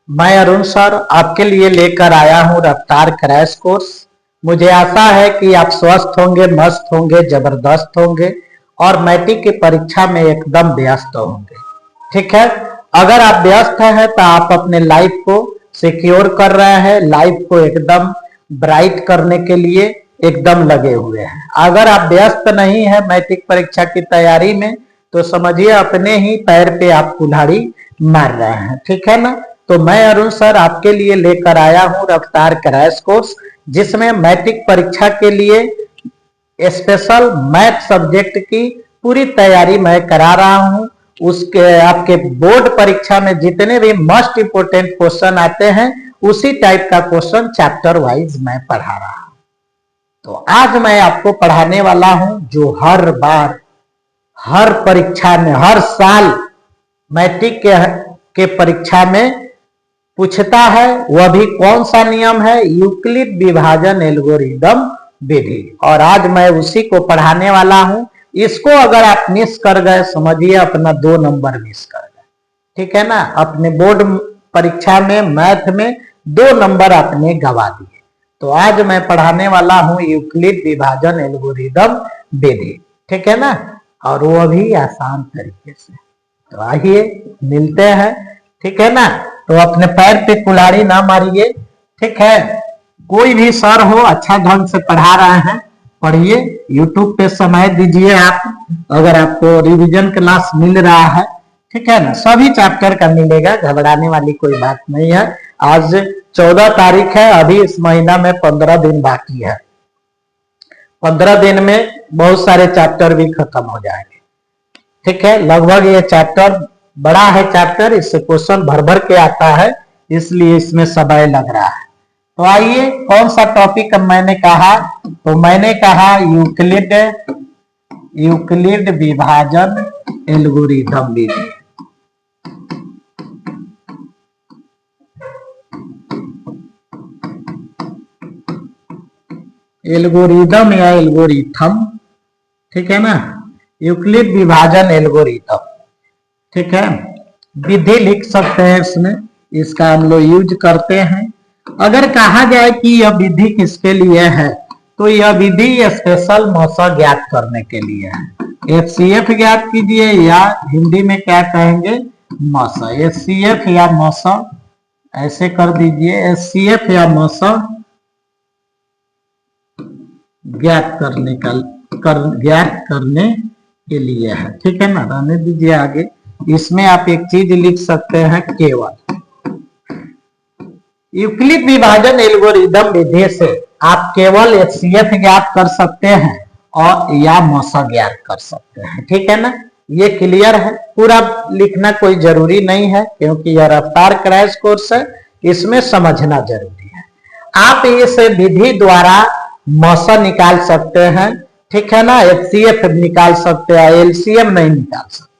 मैं अरुण सर आपके लिए लेकर आया हूं रफ्तार क्रैश कोर्स। मुझे आशा है कि आप स्वस्थ होंगे, मस्त होंगे, जबरदस्त होंगे और मैट्रिक की परीक्षा में एकदम व्यस्त होंगे। ठीक है, अगर आप व्यस्त हैं तो आप अपने लाइफ को सिक्योर कर रहे हैं, लाइफ को एकदम ब्राइट करने के लिए एकदम लगे हुए हैं। अगर आप व्यस्त नहीं है मैट्रिक परीक्षा की तैयारी में तो समझिए अपने ही पैर पे आप कुल्हाड़ी मार रहे हैं। ठीक है ना। तो मैं अरुण सर आपके लिए लेकर आया हूं रफ्तार क्रैश कोर्स, जिसमें मैट्रिक परीक्षा के लिए स्पेशल मैथ सब्जेक्ट की पूरी तैयारी मैं करा रहा हूं। उसके आपके बोर्ड परीक्षा में जितने भी मोस्ट इंपोर्टेंट क्वेश्चन आते हैं उसी टाइप का क्वेश्चन चैप्टर वाइज मैं पढ़ा रहा हूं। तो आज मैं आपको पढ़ाने वाला हूं जो हर बार हर परीक्षा में हर साल मैट्रिक के परीक्षा में पूछता है। वह भी कौन सा नियम है? यूक्लिड विभाजन एल्गोरिदम विधि। और आज मैं उसी को पढ़ाने वाला हूं। इसको अगर आप मिस कर गए समझिए अपना 2 नंबर मिस कर गए। ठीक है ना। अपने बोर्ड परीक्षा में मैथ में 2 नंबर आपने गवा दिए। तो आज मैं पढ़ाने वाला हूं यूक्लिड विभाजन एल्गोरिदम विधि। ठीक है ना। और वो भी आसान तरीके से। तो आइए मिलते हैं। ठीक है ना। तो अपने पैर पे कुल्हाड़ी ना मारिए। ठीक है। कोई भी सर हो अच्छा ढंग से पढ़ा रहे हैं, पढ़िए। यूट्यूब पे समय दीजिए आप, अगर आपको रिवीजन क्लास मिल रहा है। ठीक है ना। सभी चैप्टर का मिलेगा, घबराने वाली कोई बात नहीं है। आज 14 तारीख है, अभी इस महीना में 15 दिन बाकी है। 15 दिन में बहुत सारे चैप्टर भी खत्म हो जाएंगे। ठीक है। लगभग ये चैप्टर बड़ा है, चैप्टर इससे क्वेश्चन भर भर के आता है, इसलिए इसमें समय लग रहा है। तो आइए कौन सा टॉपिक मैंने कहा? तो मैंने कहा यूक्लिड विभाजन एल्गोरिदम विधि। एल्गोरिदम या एल्गोरिथम। ठीक है ना। यूक्लिड विभाजन एल्गोरिदम। ठीक है। विधि लिख सकते हैं इसमें, इसका हम लोग यूज करते हैं। अगर कहा जाए कि यह विधि किसके लिए है तो यह विधि स्पेशल मौसा ज्ञात करने के लिए है। एचसीएफ ज्ञात कीजिए या हिंदी में क्या कहेंगे? मौसा। एचसीएफ या मौसा ऐसे कर दीजिए। एचसीएफ या मौसा ज्ञात करने के लिए है। ठीक है ना। रहने दीजिए आगे। इसमें आप एक चीज लिख सकते हैं, केवल यूक्लिड विभाजन एल्गोरिदम विधि से आप केवल एचसीएफ ज्ञात कर सकते हैं और या मौसा ज्ञात कर सकते हैं। ठीक है ना। ये क्लियर है। पूरा लिखना कोई जरूरी नहीं है क्योंकि यह रफ्तार क्रैश कोर्स है, इसमें समझना जरूरी है। आप इस विधि द्वारा मौसा निकाल सकते हैं। ठीक है ना। एचसीएफ निकाल सकते हैं, एलसीएम नहीं निकाल सकते।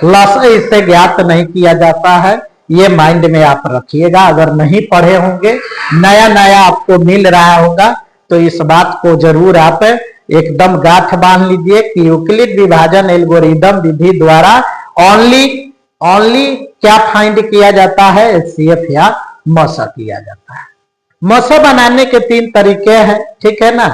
लस इससे ज्ञात नहीं किया जाता है, ये माइंड में आप रखिएगा। अगर नहीं पढ़े होंगे, नया नया आपको मिल रहा होगा तो इस बात को जरूर आप एकदम गांठ बांध लीजिए कि यूक्लिड विभाजन एल्गोरिदम विधि द्वारा ओनली क्या फाइंड किया जाता है? एचसीएफ या मौसा किया जाता है। मौसा बनाने के 3 तरीके हैं। ठीक है ना।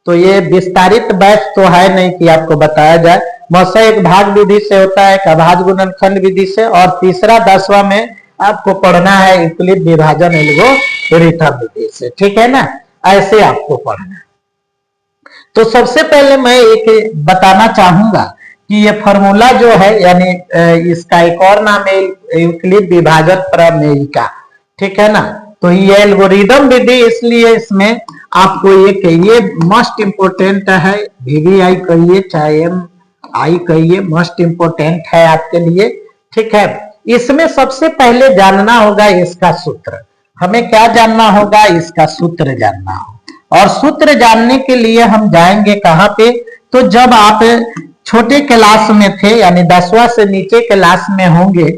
तो ये विस्तारित बैच तो है नहीं कि आपको बताया जाए। मौसा एक भाग विधि से होता है, एक अभाज्य गुणनखंड विधि से, और तीसरा 10वां में आपको पढ़ना है यूक्लिड विभाजन एल्गोरिथम विधि से। ठीक है ना। ऐसे आपको पढ़ना। तो सबसे पहले मैं एक बताना चाहूंगा कि ये फॉर्मूला जो है, यानी इसका एक और नाम है यूक्लिड विभाजन प्रमेयिका। ठीक है ना। तो ये एल्गोरिदम विधि, इसलिए इसमें आपको ये मोस्ट इंपोर्टेंट है। VVI कहिए चाहे MI कहिए, मोस्ट इंपोर्टेंट है आपके लिए। ठीक है। इसमें सबसे पहले जानना होगा इसका सूत्र। हमें क्या जानना होगा? इसका सूत्र जानना होगा। और सूत्र जानने के लिए हम जाएंगे कहां पे? तो जब आप छोटे क्लास में थे, यानी 10वां से नीचे क्लास में होंगे,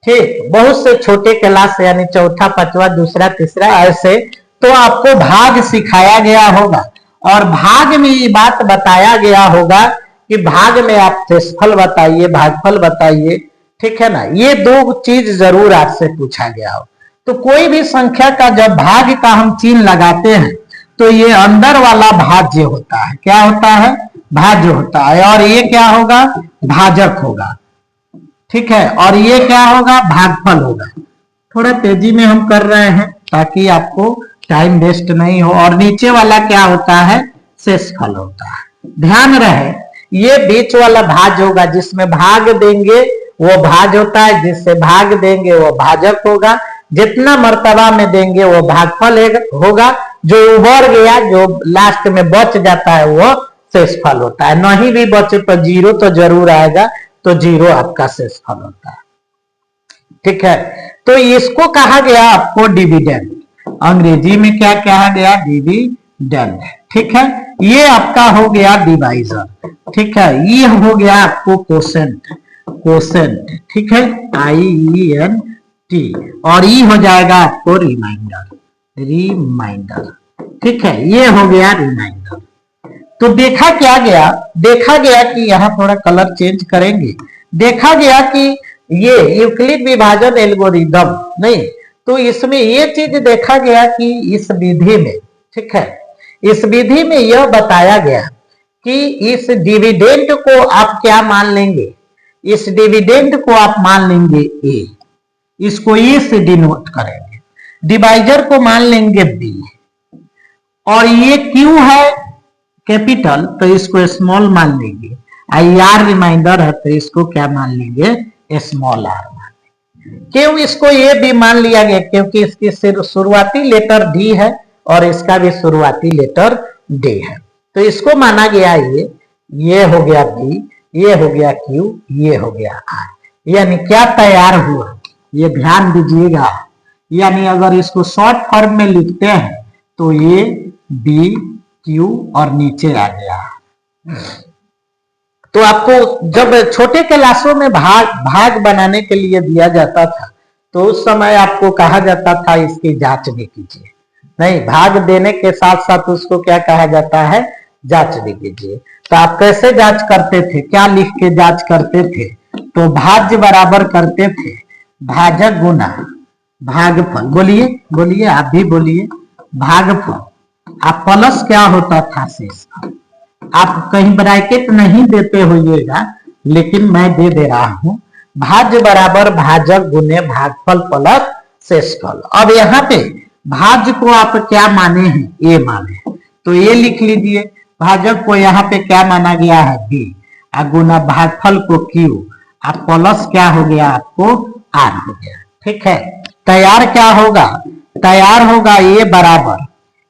ठीक, बहुत से छोटे क्लास यानी चौथा, 5वां, दूसरा, तीसरा, ऐसे, तो आपको भाग सिखाया गया होगा और भाग में ये बात बताया गया होगा कि भाग में आप शेषफल बताइए, भागफल बताइए। ठीक है ना। ये 2 चीज जरूर आपसे पूछा गया हो। तो कोई भी संख्या का जब भाग का हम चिन्ह लगाते हैं तो ये अंदर वाला भाज्य होता है। क्या होता है? भाज्य होता है। और ये क्या होगा? भाजक होगा। ठीक है, और ये क्या होगा? भागफल होगा। थोड़ा तेजी में हम कर रहे हैं ताकि आपको टाइम वेस्ट नहीं हो। और नीचे वाला क्या होता है? शेषफल होता है। ध्यान रहे, ये बीच वाला भाज्य होगा। जिसमें भाग देंगे वो भाज होता है, जिससे भाग देंगे वो भाजक होगा। जितना मर्तबा में देंगे वो भागफल होगा। जो उभर गया, जो लास्ट में बच जाता है, वो शेषफल होता है। नहीं भी बचे तो जीरो तो जरूर आएगा, तो जीरो आपका शेषफल होता है। ठीक है, तो इसको कहा गया आपको डिविडेंड। अंग्रेजी में क्या कहा गया? डिविडेंड। ठीक है, ये आपका हो गया डिवाइजर। ठीक है, ये हो गया आपको कोसेंट। कोसेंट, ठीक है, IENT। और ये हो जाएगा आपको रिमाइंडर। रिमाइंडर, ठीक है, ये हो गया रिमाइंडर। तो देखा क्या गया? देखा गया कि यहां थोड़ा कलर चेंज करेंगे। देखा गया कि ये यूक्लिड विभाजन एल्गोरिदम नहीं, तो इसमें ये चीज देखा गया कि इस विधि में, ठीक है, इस विधि में यह बताया गया कि इस डिविडेंड को आप क्या मान लेंगे? इस डिविडेंड को आप मान लेंगे ए, इसको ए से डिनोट करेंगे। डिवाइजर को मान लेंगे बी, और ये क्यों है कैपिटल, तो इसको स्मॉल मान लेंगे। IR रिमाइंडर है तो इसको क्या मान लेंगे? स्मॉल r मान लेंगे। क्यों इसको ये भी मान लिया गया? क्योंकि इसकी शुरुआती लेटर डी है और इसका भी शुरुआती लेटर डी है, तो इसको माना गया ये हो गया बी, ये हो गया क्यू, ये हो गया आर। यानी क्या तैयार हुआ? ये ध्यान दीजिएगा। यानी अगर इसको शॉर्ट फॉर्म में लिखते हैं तो ये बी क्यू और नीचे आ गया। तो आपको जब छोटे क्लासों में भाग बनाने के लिए दिया जाता था तो उस समय आपको कहा जाता था इसकी जांच भी कीजिए। नहीं, भाग देने के साथ साथ उसको क्या कहा जाता है? जांच भी कीजिए। तो आप कैसे जांच करते थे? क्या लिख के जांच करते थे? तो भाज्य बराबर करते थे भाजक गुना भागफल। बोलिए बोलिए, आप भी बोलिए। भागफल आप प्लस क्या होता था? शेषफल। आप कहीं ब्रैकेट नहीं देते होइएगा, लेकिन मैं दे दे रहा हूं। भाज्य बराबर भाजक गुने भागफल प्लस शेषफल। अब यहाँ पे भाज्य को आप क्या माने हैं? ए माने, तो ये लिख लीजिए। भाजक को यहाँ पे क्या माना गया है? बी। गुना भागफल को क्यू, आप प्लस क्या हो गया? आपको आर हो गया। ठीक है, तैयार क्या होगा? तैयार होगा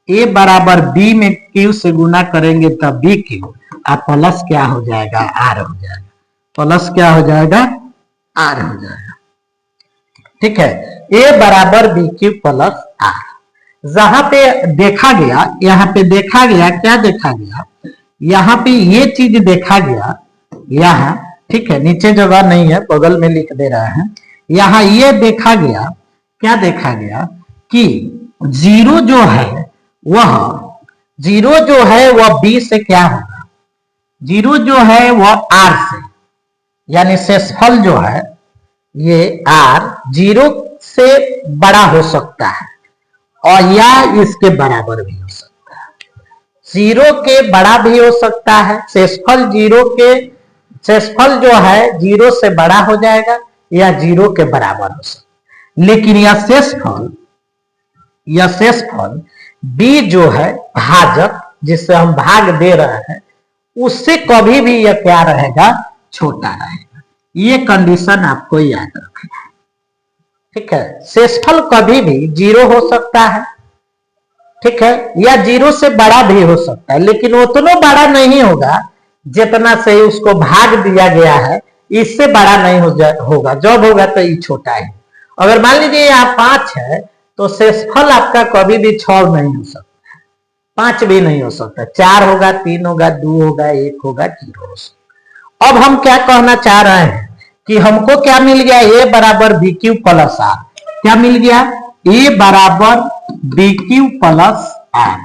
ए बराबर बी में क्यू से गुना करेंगे तब बी क्यू, और प्लस क्या हो जाएगा? आर हो जाएगा। प्लस क्या हो जाएगा? आर हो जाएगा। ठीक है, ए बराबर बी क्यू प्लस आर। जहां पे देखा गया, यहाँ पे देखा गया, क्या देखा गया? यहाँ पे ये चीज देखा गया, यहाँ, ठीक है, नीचे जगह नहीं है, बगल में लिख दे रहा है। यहाँ ये देखा गया, क्या देखा गया कि जीरो जो है वह बी से क्या होगा? जीरो जो है वह आर से, यानी शेषफल जो है ये आर जीरो से बड़ा हो सकता है और या इसके बराबर भी हो सकता है। जीरो के बड़ा भी हो सकता है। शेषफल शेषफल जो है जीरो से बड़ा हो जाएगा या जीरो के बराबर हो सकता है। लेकिन यह शेषफल बी जो है भाजक, जिससे हम भाग दे रहे हैं, उससे कभी भी यह क्या रहेगा? छोटा रहेगा। ये कंडीशन आपको याद रखना है। ठीक है, शेषफल कभी भी जीरो हो सकता है, ठीक है, या जीरो से बड़ा भी हो सकता है, लेकिन उतना बड़ा नहीं होगा जितना से उसको भाग दिया गया है। इससे बड़ा नहीं होगा। जब होगा तो ये छोटा है। अगर मान लीजिए यहाँ 5 है तो शेषफल आपका कभी भी 6 नहीं हो सकता, 5 भी नहीं हो सकता। 4 होगा, 3 होगा, 2 होगा, 1 होगा, 0 हो सकता। अब हम क्या कहना चाह रहे हैं कि हमको क्या मिल गया? ए बराबर बी क्यू प्लस आर। क्या मिल गया? ए बराबर बी क्यू प्लस आर।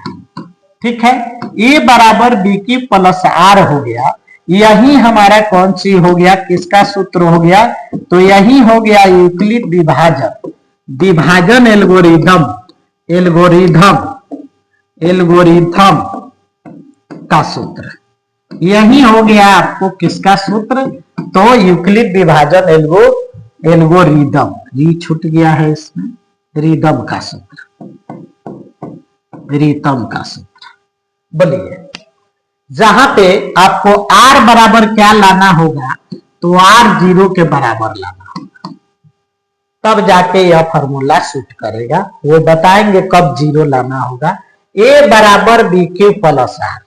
ठीक है, ए बराबर बी क्यू प्लस आर हो गया। यही हमारा कौन सी हो गया? किसका सूत्र हो गया? तो यही हो गया यूक्लिड विभाजक। विभाजन एल्गोरिथम एल्गोरिथम का सूत्र, यही हो गया आपको किसका सूत्र, तो यूक्लिड विभाजन एल्गोरिथम, री छूट गया है इसमें, रिदम का सूत्र, रिदम का सूत्र। बोलिए, जहां पे आपको r बराबर क्या लाना होगा, तो r 0 के बराबर लाना होगा, तब जाके यह फॉर्मूला सूट करेगा। वो बताएंगे कब 0 लाना होगा। a बराबर बी क्यू प्लस आर,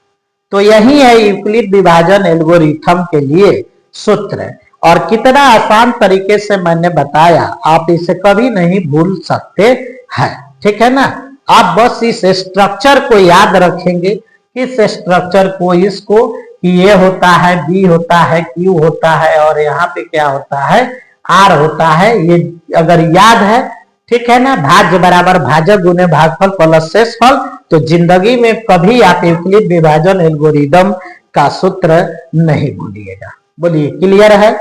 तो यही है यूक्लिड विभाजन एल्गोरिथम के लिए सूत्र। और कितना आसान तरीके से मैंने बताया, आप इसे कभी नहीं भूल सकते हैं, ठीक है ना। आप बस इस स्ट्रक्चर को याद रखेंगे, इस स्ट्रक्चर को, इसको कि ये होता है, बी होता है, क्यू होता है, और यहाँ पे क्या होता है, आर होता है। ये अगर याद है, ठीक है ना, भाज्य बराबर भाजक गुने भागफल प्लस शेषफल, तो जिंदगी में कभी आप यूक्लिड विभाजन एल्गोरिथम का सूत्र नहीं भूलिएगा। बोलिए, क्लियर है।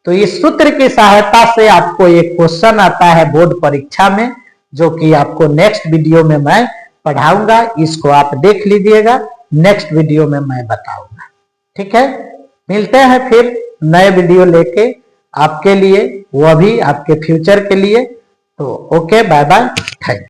तो इस सूत्र की सहायता से आपको एक क्वेश्चन आता है बोर्ड परीक्षा में, जो कि आपको नेक्स्ट वीडियो में मैं पढ़ाऊंगा, इसको आप देख लीजिएगा, नेक्स्ट वीडियो में मैं बताऊंगा, ठीक है। मिलते हैं फिर नए वीडियो लेके आपके लिए, वो भी आपके फ्यूचर के लिए। तो okay, bye bye, thank you.